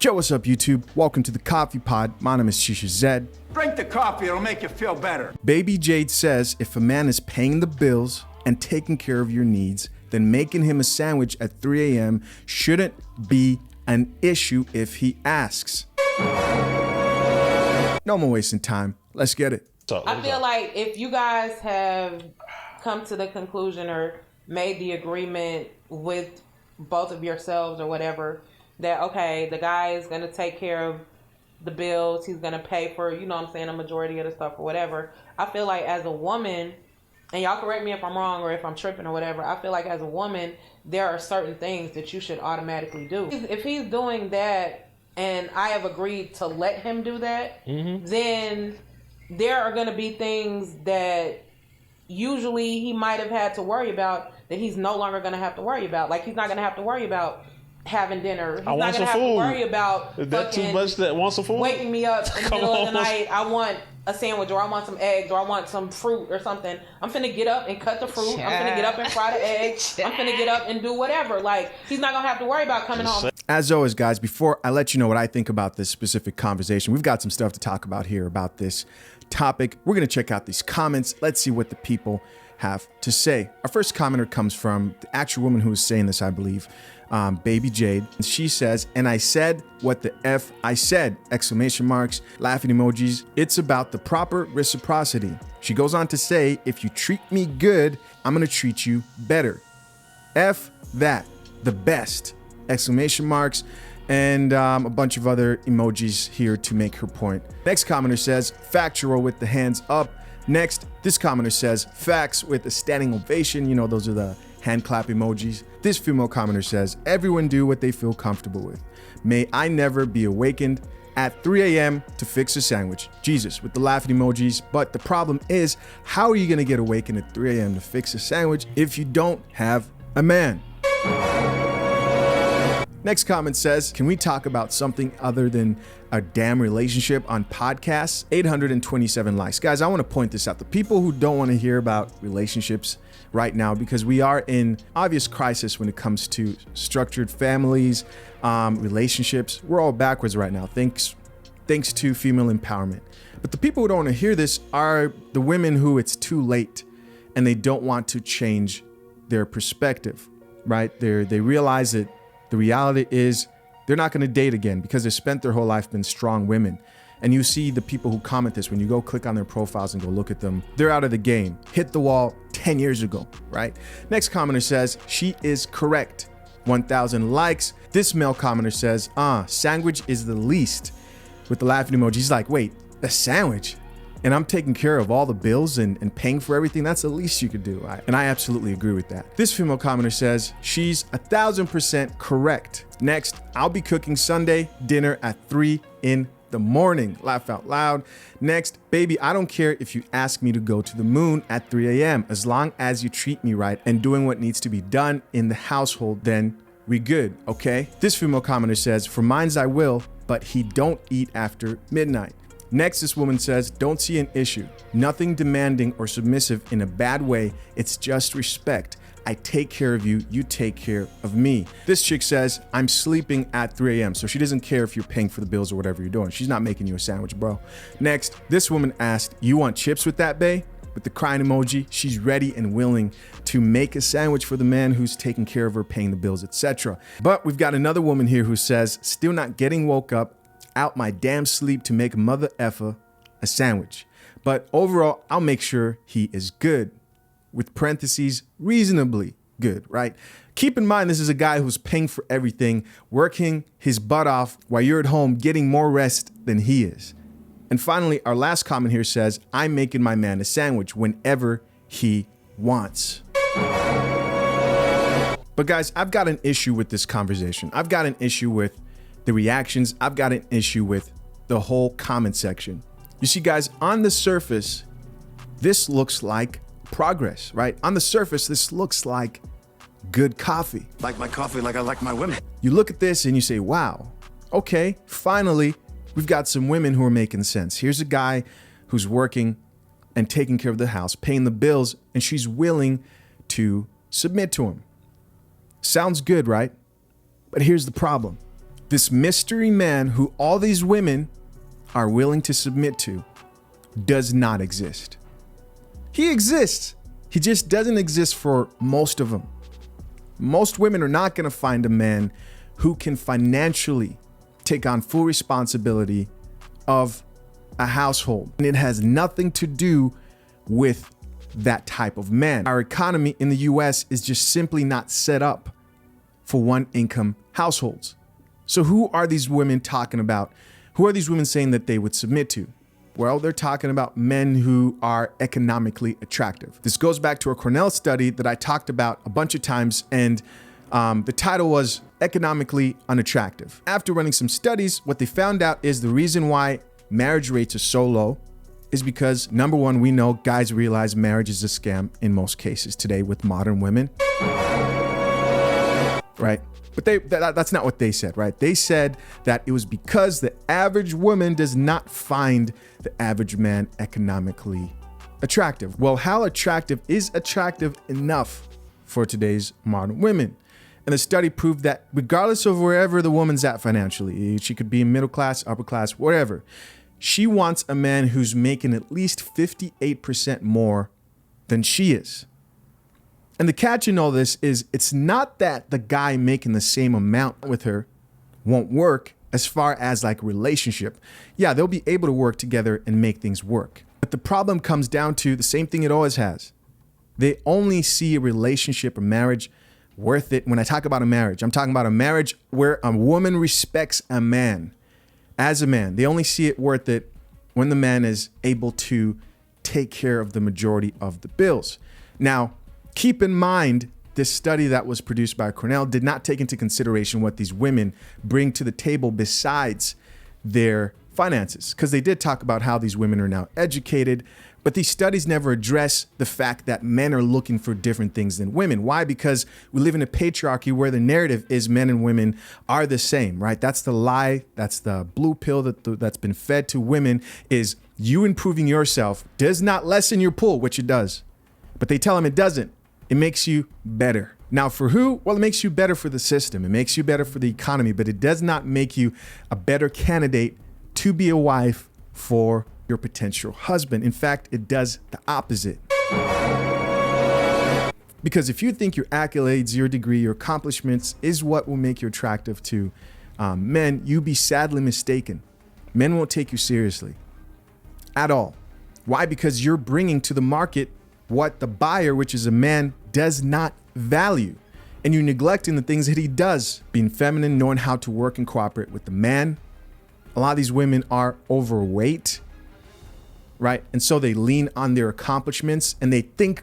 Yo, what's up, YouTube? Welcome to the Coffee Pod. My name is Shisha Zed. Drink the coffee, it'll make you feel better. Baby Jade says if a man is paying the bills and taking care of your needs, then making him a sandwich at 3 a.m. shouldn't be an issue if he asks. No more wasting time. Let's get it. I feel like if you guys have come to the conclusion or made the agreement with both of yourselves or whatever, that, okay, the guy is going to take care of the bills, he's going to pay for, you know what I'm saying, a majority of the stuff or whatever. I feel like as a woman, and y'all correct me if I'm wrong or if I'm tripping or whatever, I feel like as a woman, there are certain things that you should automatically do. If he's doing that and I have agreed to let him do that, then there are going to be things that usually he might have had to worry about that he's no longer going to have to worry about. Like, he's not going to have to worry about having dinner. He's not going to have to worry about too much that wants some food? Waking me up in the middle of the night. I want a sandwich, or I want some eggs, or I want some fruit or something. I'm finna get up and cut the fruit. I'm finna get up and fry the eggs. I'm finna get up and do whatever. Like, he's not going to have to worry about coming home. As always, guys, before I let you know what I think about this specific conversation, we've got some stuff to talk about here about this topic. We're going to check out these comments. Let's see what the people have to say. Our first commenter comes from the actual woman who is saying this, I believe, Baby Jade. She says, and I said what the F I said, exclamation marks, laughing emojis. It's about the proper reciprocity. She goes on to say, if you treat me good, I'm going to treat you better. F that, the best, exclamation marks, and a bunch of other emojis here to make her point. Next commenter says, factual with the hands up. Next, this commenter says, facts with a standing ovation. You know, those are the hand clap emojis. This female commenter says, everyone do what they feel comfortable with. May I never be awakened at 3 a.m. to fix a sandwich. Jesus, with the laughing emojis. But the problem is, how are you gonna get awakened at 3 a.m. to fix a sandwich if you don't have a man? Next comment says, can we talk about something other than a damn relationship on podcasts? 827 likes. Guys, I want to point this out. The people who don't want to hear about relationships right now, because we are in obvious crisis when it comes to structured families, relationships. We're all backwards right now, thanks to female empowerment. But the people who don't want to hear this are the women who it's too late and they don't want to change their perspective, right? They realize that the reality is they're not going to date again because they spent their whole life being strong women. And you see the people who comment this, when you go click on their profiles and go look at them, they're out of the game. Hit the wall 10 years ago, right? Next commenter says, she is correct. 1,000 likes. This male commenter says, sandwich is the least, with the laughing emoji. He's like, wait, a sandwich? And I'm taking care of all the bills and paying for everything. That's the least you could do. And I absolutely agree with that. This female commenter says, she's 1,000% correct. Next, I'll be cooking Sunday dinner at 3 in the morning. Laugh out loud. Next, baby, I don't care if you ask me to go to the moon at 3 a.m. As long as you treat me right and doing what needs to be done in the household, then we good, okay? This female commenter says, for mines I will, but he don't eat after midnight. Next, this woman says, don't see an issue. Nothing demanding or submissive in a bad way. It's just respect. I take care of you, you take care of me. This chick says, I'm sleeping at 3 a.m. So she doesn't care if you're paying for the bills or whatever you're doing. She's not making you a sandwich, bro. Next, this woman asked, you want chips with that, bae? With the crying emoji. She's ready and willing to make a sandwich for the man who's taking care of her, paying the bills, etc. But we've got another woman here who says, still not getting woke up out my damn sleep to make mother effer a sandwich. But overall, I'll make sure he is good. With parentheses, reasonably good, right? Keep in mind, this is a guy who's paying for everything, working his butt off while you're at home getting more rest than he is. And finally, our last comment here says, I'm making my man a sandwich whenever he wants. But guys, I've got an issue with this conversation. I've got an issue with the reactions. I've got an issue with the whole comment section. You see, guys, on the surface, this looks like progress, right? On the surface, this looks like good coffee. Like my coffee like I like my women. You look at this and you say, wow, okay, finally, we've got some women who are making sense. Here's a guy who's working and taking care of the house, paying the bills, and she's willing to submit to him. Sounds good, right? But here's the problem. This mystery man who all these women are willing to submit to does not exist. He exists. He just doesn't exist for most of them. Most women are not going to find a man who can financially take on full responsibility of a household. And it has nothing to do with that type of man. Our economy in the US is just simply not set up for one income households. So who are these women talking about? Who are these women saying that they would submit to? Well, they're talking about men who are economically attractive. This goes back to a Cornell study that I talked about a bunch of times, and the title was Economically Unattractive. After running some studies, what they found out is the reason why marriage rates are so low is because, number one, we know guys realize marriage is a scam in most cases today with modern women. Right? But that's not what they said, right? They said that it was because the average woman does not find the average man economically attractive. Well, how attractive is attractive enough for today's modern women? And the study proved that regardless of wherever the woman's at financially, she could be in middle class, upper class, whatever, she wants a man who's making at least 58% more than she is. And the catch in all this is it's not that the guy making the same amount with her won't work as far as like relationship. Yeah, they'll be able to work together and make things work. But the problem comes down to the same thing it always has. They only see a relationship, a marriage worth it. When I talk about a marriage, I'm talking about a marriage where a woman respects a man as a man. They only see it worth it when the man is able to take care of the majority of the bills. Now, keep in mind, this study that was produced by Cornell did not take into consideration what these women bring to the table besides their finances, because they did talk about how these women are now educated, but these studies never address the fact that men are looking for different things than women. Why? Because we live in a patriarchy where the narrative is men and women are the same, right? That's the lie. That's the blue pill that's been fed to women, is you improving yourself does not lessen your pull, which it does. But they tell them it doesn't. It makes you better. Now, for who? Well, it makes you better for the system. It makes you better for the economy, but it does not make you a better candidate to be a wife for your potential husband. In fact, it does the opposite. Because if you think your accolades, your degree, your accomplishments is what will make you attractive to men, you'd be sadly mistaken. Men won't take you seriously at all. Why? Because you're bringing to the market what the buyer, which is a man, does not value. And you're neglecting the things that he does. Being feminine, knowing how to work and cooperate with the man. A lot of these women are overweight, right? And so they lean on their accomplishments and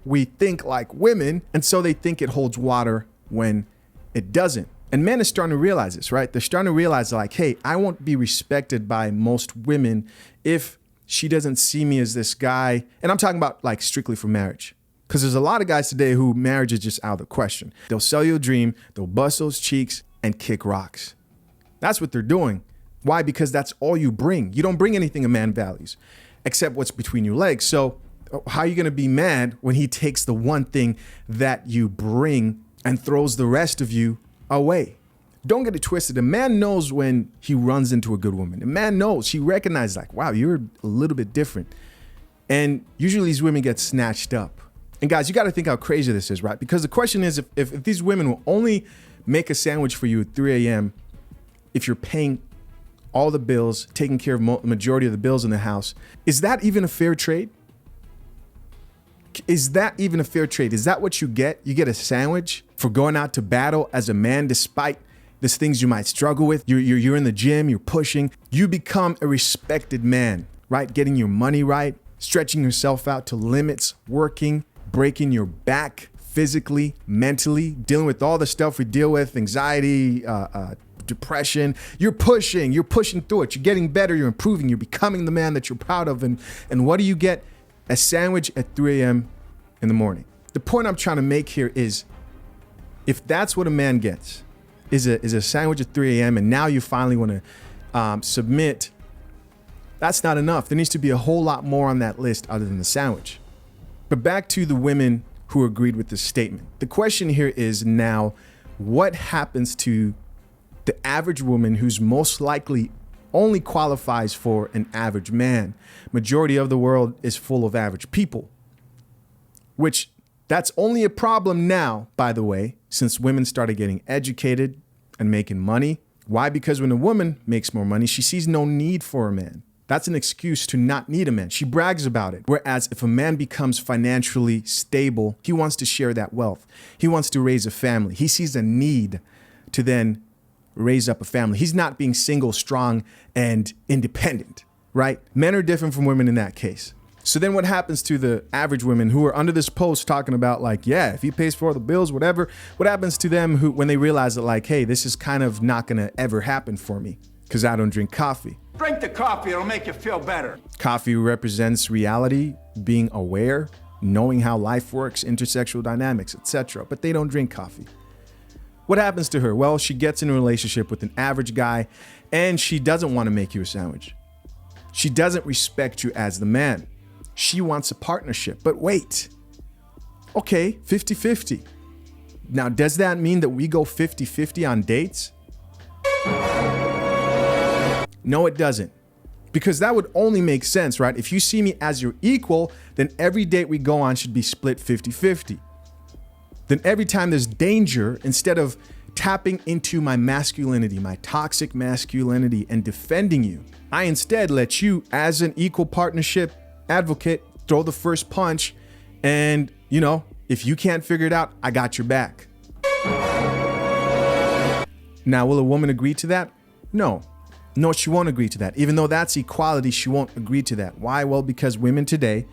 we think like women. And so they think it holds water when it doesn't. And men are starting to realize this, right? They're starting to realize like, hey, I won't be respected by most women if she doesn't see me as this guy. And I'm talking about like strictly for marriage. Because there's a lot of guys today who marriage is just out of the question. They'll sell you a dream, they'll bust those cheeks and kick rocks. That's what they're doing. Why? Because that's all you bring. You don't bring anything a man values except what's between your legs. So how are you going to be mad when he takes the one thing that you bring and throws the rest of you away? Don't get it twisted. A man knows when he runs into a good woman. A man knows. He recognizes like, wow, you're a little bit different. And usually these women get snatched up. And guys, you got to think how crazy this is, right? Because the question is, if these women will only make a sandwich for you at 3 a.m., if you're paying all the bills, taking care of the majority of the bills in the house, is that even a fair trade? Is that even a fair trade? Is that what you get? You get a sandwich for going out to battle as a man, despite there's things you might struggle with. You're in the gym, you're pushing. You become a respected man, right? Getting your money right, stretching yourself out to limits, working, breaking your back physically, mentally, dealing with all the stuff we deal with, anxiety, depression. You're pushing through it. You're getting better, you're improving, you're becoming the man that you're proud of. And what do you get? A sandwich at 3 a.m. in the morning. The point I'm trying to make here is, if that's what a man gets, is a sandwich at 3 a.m. and now you finally want to submit, that's not enough. There needs to be a whole lot more on that list other than the sandwich. But back to the women who agreed with this statement. The question here is now, what happens to The average woman, who's most likely only qualifies for an average man. Majority of the world is full of average people, which that's only a problem now, by the way, since women started getting educated and making money. Why? Because when a woman makes more money, she sees no need for a man. That's an excuse to not need a man. She brags about it. Whereas if a man becomes financially stable, he wants to share that wealth. He wants to raise a family. He sees a need to then raise up a family. He's not being single, strong, and independent, right? Men are different from women in that case. So then what happens to the average women who are under this post talking about like, yeah, if he pays for all the bills, whatever, what happens to them who, when they realize that like, hey, this is kind of not going to ever happen for me because I don't drink coffee. Drink the coffee, it'll make you feel better. Coffee represents reality, being aware, knowing how life works, intersexual dynamics, etc. But they don't drink coffee. What happens to her? Well, she gets in a relationship with an average guy and she doesn't want to make you a sandwich. She doesn't respect you as the man. She wants a partnership. But wait, okay, 50-50. Now, does that mean that we go 50-50 on dates? No, it doesn't. Because that would only make sense, right? If you see me as your equal, then every date we go on should be split 50-50. Then every time there's danger, instead of tapping into my masculinity, my toxic masculinity, and defending you, I instead let you, as an equal partnership advocate, throw the first punch. And, you know, if you can't figure it out, I got your back. Now, will a woman agree to that? No. No, she won't agree to that. Even though that's equality, she won't agree to that. Why? Well, because women today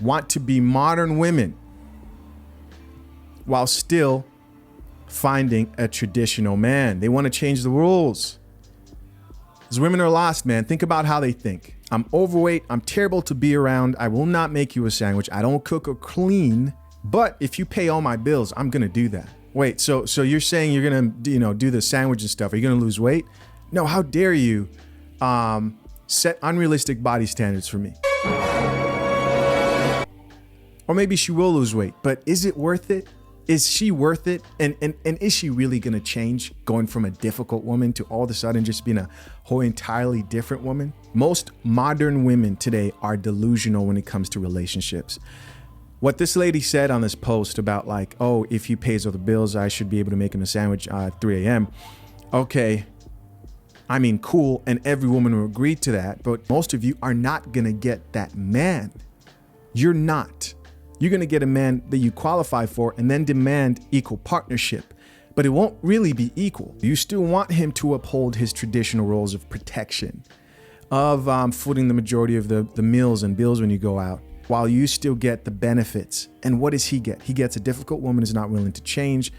want to be modern women while still finding a traditional man. They want to change the rules. These women are lost, man. Think about how they think. I'm overweight. I'm terrible to be around. I will not make you a sandwich. I don't cook or clean. But if you pay all my bills, I'm going to do that. Wait, so you're saying you're going to, do the sandwich and stuff. Are you going to lose weight? No, how dare you set unrealistic body standards for me? Or maybe she will lose weight, but is it worth it? Is she worth it? And is she really going to change, going from a difficult woman to all of a sudden just being a whole entirely different woman? Most modern women today are delusional when it comes to relationships. What this lady said on this post about like, oh, if he pays all the bills, I should be able to make him a sandwich at 3 a.m. Okay. I mean, cool. And every woman will agree to that. But most of you are not going to get that man. You're not. You're going to get a man that you qualify for and then demand equal partnership. But it won't really be equal. You still want him to uphold his traditional roles of protection, of footing the majority of the meals and bills when you go out, while you still get the benefits. And what does he get? He gets a difficult woman who's not willing to change.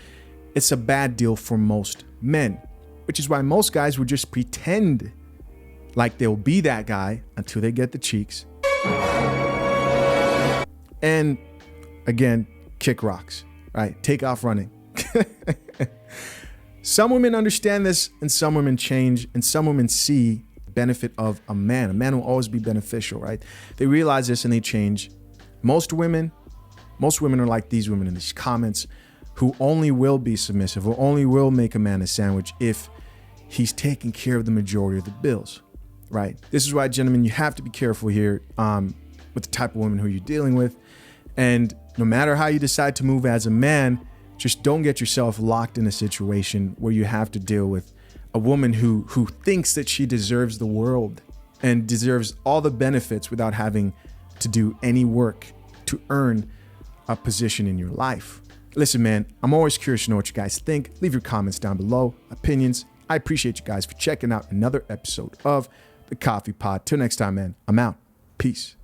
It's a bad deal for most men, which is why most guys would just pretend like they'll be that guy until they get the cheeks. And again, kick rocks, right? Take off running. Some women understand this and some women change and some women see benefit of a man. A man will always be beneficial, right? They realize this and they change. Most women are like these women in these comments who only will be submissive or only will make a man a sandwich if he's taking care of the majority of the bills, right? This is why, gentlemen, you have to be careful here with the type of women who you're dealing with. And no matter how you decide to move as a man, just don't get yourself locked in a situation where you have to deal with a woman who thinks that she deserves the world and deserves all the benefits without having to do any work to earn a position in your life. Listen, man, I'm always curious to know what you guys think. Leave your comments down below, opinions. I appreciate you guys for checking out another episode of The Coffee Pod. Till next time, man, I'm out. Peace.